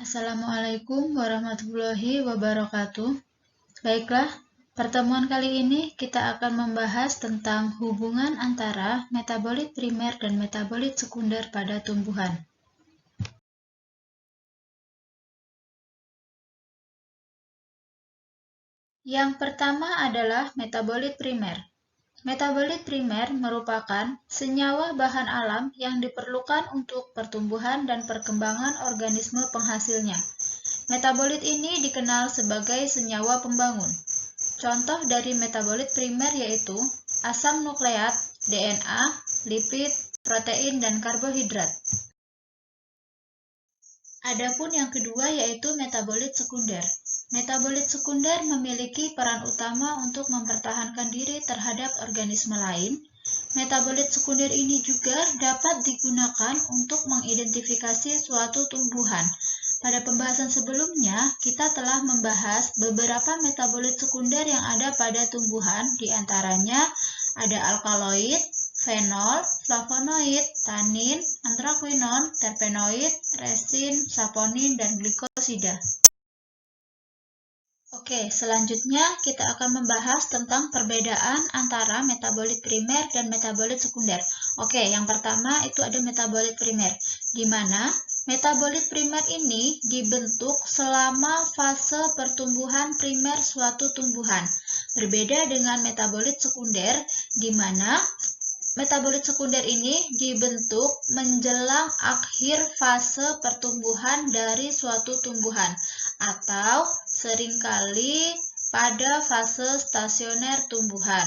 Assalamualaikum warahmatullahi wabarakatuh. Baiklah, pertemuan kali ini kita akan membahas tentang hubungan antara metabolit primer dan metabolit sekunder pada tumbuhan. Yang pertama adalah metabolit primer. Metabolit primer merupakan senyawa bahan alam yang diperlukan untuk pertumbuhan dan perkembangan organisme penghasilnya. Metabolit ini dikenal sebagai senyawa pembangun. Contoh dari metabolit primer yaitu asam nukleat, DNA, lipid, protein, dan karbohidrat. Adapun yang kedua yaitu metabolit sekunder. Metabolit sekunder memiliki peran utama untuk mempertahankan diri terhadap organisme lain. Metabolit sekunder ini juga dapat digunakan untuk mengidentifikasi suatu tumbuhan. Pada pembahasan sebelumnya, kita telah membahas beberapa metabolit sekunder yang ada pada tumbuhan, diantaranya ada alkaloid, fenol, flavonoid, tanin, antraquinon, terpenoid, resin, saponin, dan glikosida. Oke, selanjutnya kita akan membahas tentang perbedaan antara metabolit primer dan metabolit sekunder. Oke, yang pertama itu ada metabolit primer, di mana metabolit primer ini dibentuk selama fase pertumbuhan primer suatu tumbuhan. Berbeda dengan metabolit sekunder, di mana metabolit sekunder ini dibentuk menjelang akhir fase pertumbuhan dari suatu tumbuhan atau seringkali pada fase stasioner tumbuhan.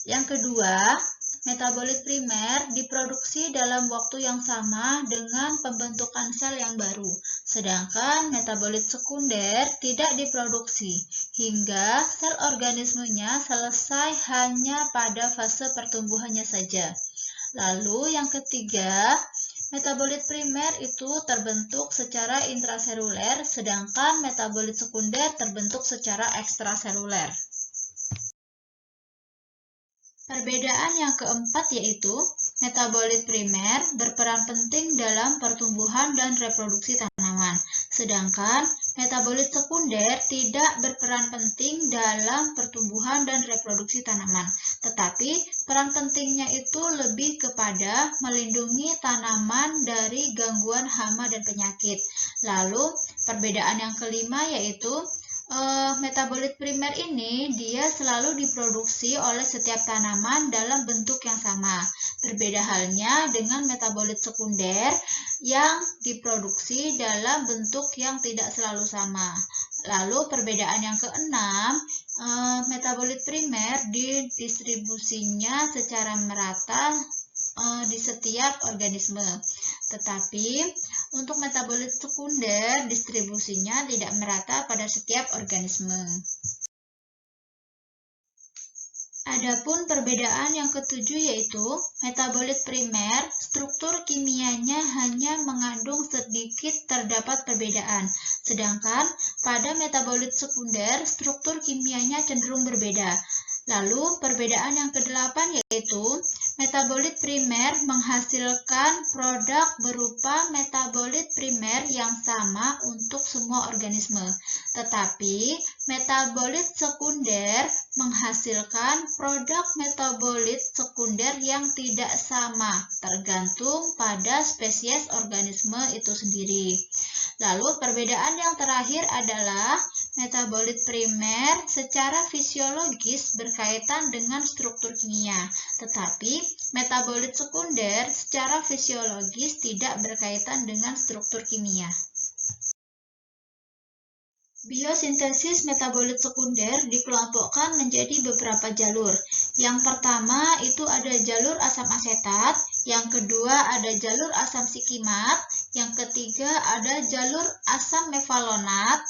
Yang kedua, metabolit primer diproduksi dalam waktu yang sama dengan pembentukan sel yang baru, sedangkan metabolit sekunder tidak diproduksi hingga sel organismenya selesai hanya pada fase pertumbuhannya saja. Lalu yang ketiga, metabolit primer itu terbentuk secara intraseluler, sedangkan metabolit sekunder terbentuk secara ekstraseluler. Perbedaan yang keempat yaitu metabolit primer berperan penting dalam pertumbuhan dan reproduksi tanaman, sedangkan metabolit sekunder tidak berperan penting dalam pertumbuhan dan reproduksi tanaman, tetapi peran pentingnya itu lebih kepada melindungi tanaman dari gangguan hama dan penyakit. Lalu, perbedaan yang kelima yaitu metabolit primer ini dia selalu diproduksi oleh setiap tanaman dalam bentuk yang sama. Berbeda halnya dengan metabolit sekunder yang diproduksi dalam bentuk yang tidak selalu sama. Lalu perbedaan yang keenam, metabolit primer didistribusinya secara merata di setiap organisme. Tetapi untuk metabolit sekunder distribusinya tidak merata pada setiap organisme. Adapun perbedaan yang ketujuh yaitu metabolit primer, struktur kimianya hanya mengandung sedikit terdapat perbedaan, sedangkan pada metabolit sekunder struktur kimianya cenderung berbeda. Lalu perbedaan yang kedelapan yaitu metabolit primer menghasilkan produk berupa metabolit primer yang sama untuk semua organisme, tetapi metabolit sekunder menghasilkan produk metabolit sekunder yang tidak sama, tergantung pada spesies organisme itu sendiri. Lalu perbedaan yang terakhir adalah metabolit primer secara fisiologis berkaitan dengan struktur kimia, tetapi metabolit sekunder secara fisiologis tidak berkaitan dengan struktur kimia. Biosintesis metabolit sekunder dikelompokkan menjadi beberapa jalur. Yang pertama itu ada jalur asam asetat, yang kedua ada jalur asam sikimat, yang ketiga ada jalur asam mevalonat,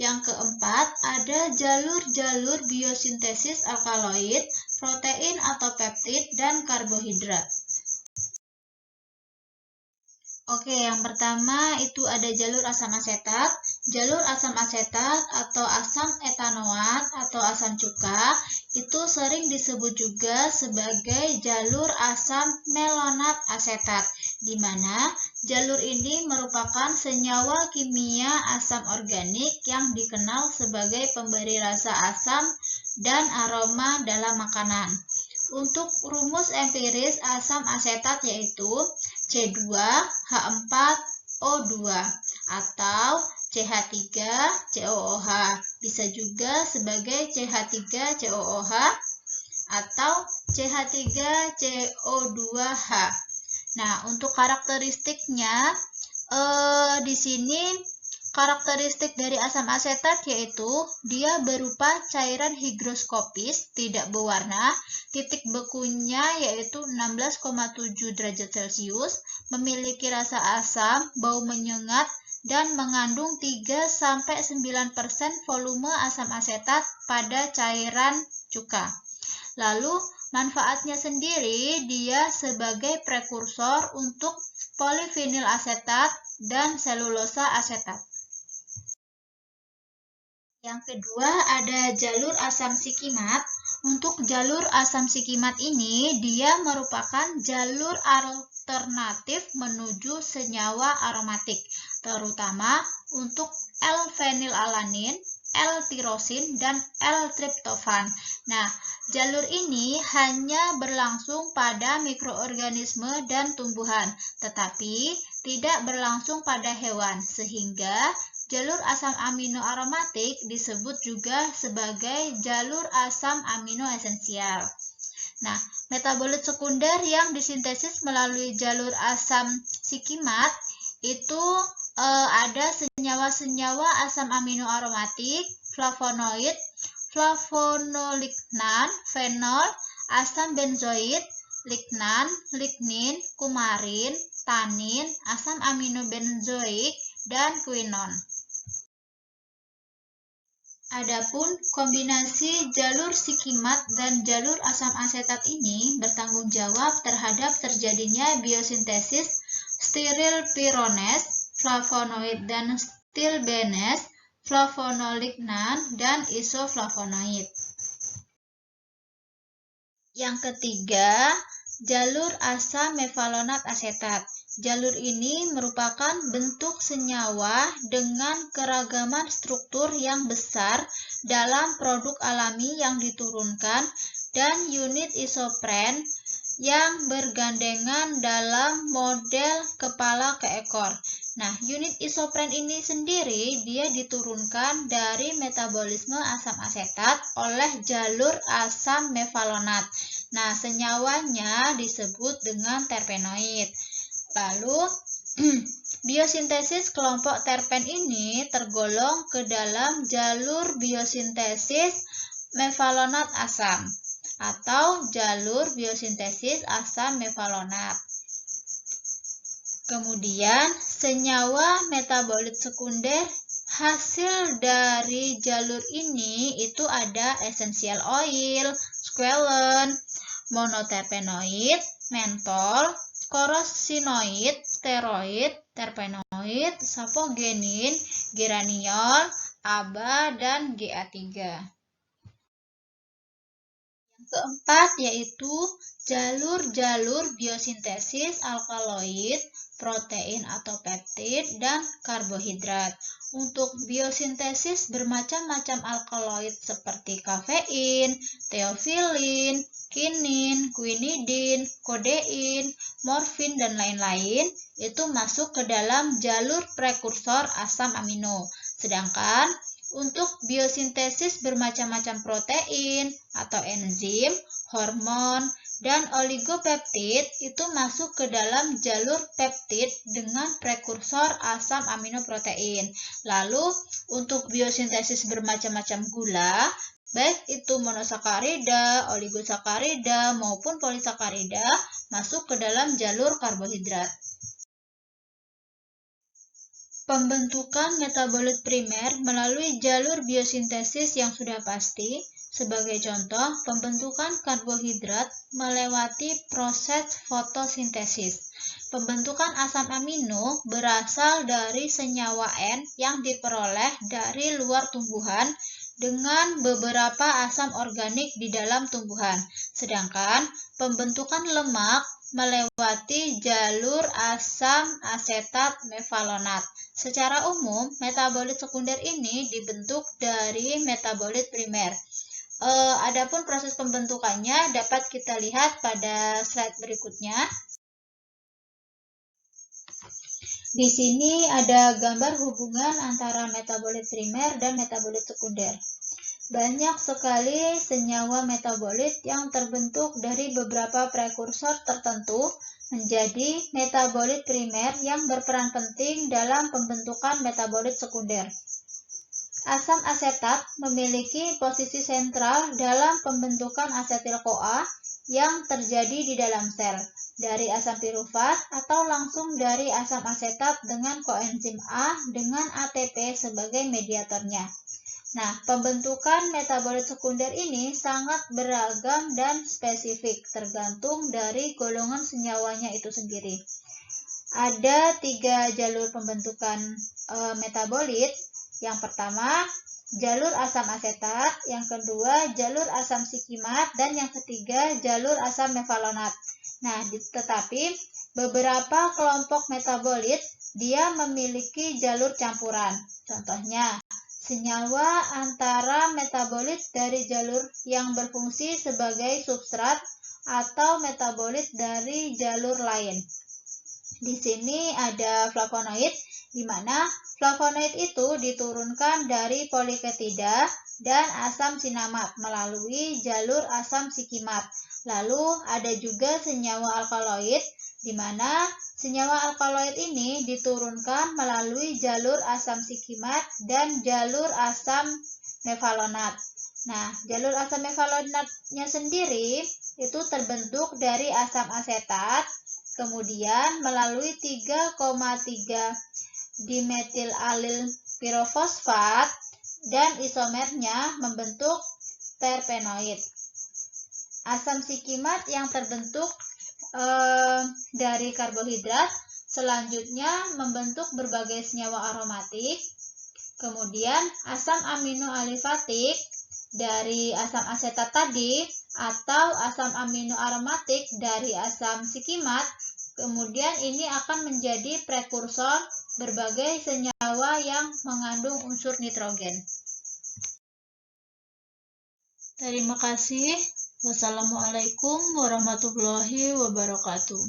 yang keempat ada jalur-jalur biosintesis alkaloid, protein atau peptid, dan karbohidrat. Oke, yang pertama itu ada jalur asam asetat. jalur asam asetat atau asam etanoat atau asam cuka itu sering disebut juga sebagai jalur asam melonat asetat, di mana jalur ini merupakan senyawa kimia asam organik yang dikenal sebagai pemberi rasa asam dan aroma dalam makanan. Untuk rumus empiris asam asetat yaitu C2H4O2 atau CH3COOH, bisa juga sebagai CH3COOH atau CH3CO2H. Nah, untuk karakteristiknya di sini karakteristik dari asam asetat yaitu dia berupa cairan higroskopis, tidak berwarna, titik bekunya yaitu 16,7 derajat Celcius, memiliki rasa asam, bau menyengat, dan mengandung 3-9% volume asam asetat pada cairan cuka. Lalu, manfaatnya sendiri dia sebagai prekursor untuk polivinil asetat dan selulosa asetat. Yang kedua ada jalur asam sikimat. Untuk jalur asam sikimat ini dia merupakan jalur alternatif menuju senyawa aromatik, terutama untuk L-fenilalanin, L-tirosin, dan L-triptofan. Nah, jalur ini hanya berlangsung pada mikroorganisme dan tumbuhan, tetapi tidak berlangsung pada hewan, sehingga jalur asam amino aromatik disebut juga sebagai jalur asam amino esensial. Nah, metabolit sekunder yang disintesis melalui jalur asam sikimat itu ada senyawa-senyawa asam amino aromatik, flavonoid, flavonolignan, fenol, asam benzoid, lignan, lignin, kumarin, tanin, asam amino benzoik, dan quinon. Adapun kombinasi jalur sikimat dan jalur asam asetat ini bertanggung jawab terhadap terjadinya biosintesis sterilpirones, flavonoid dan stilbenes, flavonolignan, dan isoflavonoid. Yang ketiga, jalur asam mevalonat asetat. Jalur ini merupakan bentuk senyawa dengan keragaman struktur yang besar dalam produk alami yang diturunkan dan unit isopren yang bergandengan dalam model kepala ke ekor. Nah, unit isopren ini sendiri dia diturunkan dari metabolisme asam asetat oleh jalur asam mevalonat. Nah, senyawanya disebut dengan terpenoid. Lalu, biosintesis kelompok terpen ini tergolong ke dalam jalur biosintesis mevalonat asam atau jalur biosintesis asam mevalonat. Kemudian, senyawa metabolit sekunder hasil dari jalur ini itu ada essential oil, squalene, monoterpenoid, mentol, korosinoid, steroid, terpenoid, sapogenin, geraniol, ABA, dan GA3. Yang keempat yaitu jalur-jalur biosintesis alkaloid, protein atau peptid, dan karbohidrat. Untuk biosintesis bermacam-macam alkaloid seperti kafein, teofilin, kinin, quinidin, kodein, morfin, dan lain-lain itu masuk ke dalam jalur prekursor asam amino. Sedangkan untuk biosintesis bermacam-macam protein atau enzim, hormon, dan oligopeptid itu masuk ke dalam jalur peptid dengan prekursor asam amino protein. Lalu untuk biosintesis bermacam-macam gula, baik itu monosakarida, oligosakarida, maupun polisakarida, masuk ke dalam jalur karbohidrat. Pembentukan metabolit primer melalui jalur biosintesis yang sudah pasti. Sebagai contoh, pembentukan karbohidrat melewati proses fotosintesis. pembentukan asam amino berasal dari senyawa N yang diperoleh dari luar tumbuhan dengan beberapa asam organik di dalam tumbuhan. Sedangkan pembentukan lemak melewati jalur asam asetat mevalonat. Secara umum, metabolit sekunder ini dibentuk dari metabolit primer. Adapun proses pembentukannya dapat kita lihat pada slide berikutnya. Di sini ada gambar hubungan antara metabolit primer dan metabolit sekunder. Banyak sekali senyawa metabolit yang terbentuk dari beberapa prekursor tertentu menjadi metabolit primer yang berperan penting dalam pembentukan metabolit sekunder. Asam asetat memiliki posisi sentral dalam pembentukan asetil-CoA yang terjadi di dalam sel dari asam pirufat atau langsung dari asam asetat dengan koenzim A dengan ATP sebagai mediatornya. Nah, pembentukan metabolit sekunder ini sangat beragam dan spesifik tergantung dari golongan senyawanya itu sendiri. Ada 3 jalur pembentukan metabolit. Yang pertama, jalur asam asetat, yang kedua jalur asam sikimat, dan yang ketiga jalur asam mevalonat. Nah, tetapi beberapa kelompok metabolit dia memiliki jalur campuran. Contohnya, senyawa antara metabolit dari jalur yang berfungsi sebagai substrat atau metabolit dari jalur lain. Di sini ada flavonoid, di mana flavonoid itu diturunkan dari poliketida dan asam sinamat melalui jalur asam sikimat. Lalu ada juga senyawa alkaloid, di mana senyawa alkaloid ini diturunkan melalui jalur asam sikimat dan jalur asam mevalonat. Nah, jalur asam mevalonatnya sendiri itu terbentuk dari asam asetat, kemudian melalui 3,3 dimetilalil pirofosfat dan isomernya membentuk terpenoid. Asam sikimat yang terbentuk dari karbohidrat selanjutnya membentuk berbagai senyawa aromatik. Kemudian asam amino alifatik dari asam asetat tadi atau asam amino aromatik dari asam sikimat. Kemudian ini akan menjadi prekursor berbagai senyawa yang mengandung unsur nitrogen. Terima kasih. Wassalamualaikum warahmatullahi wabarakatuh.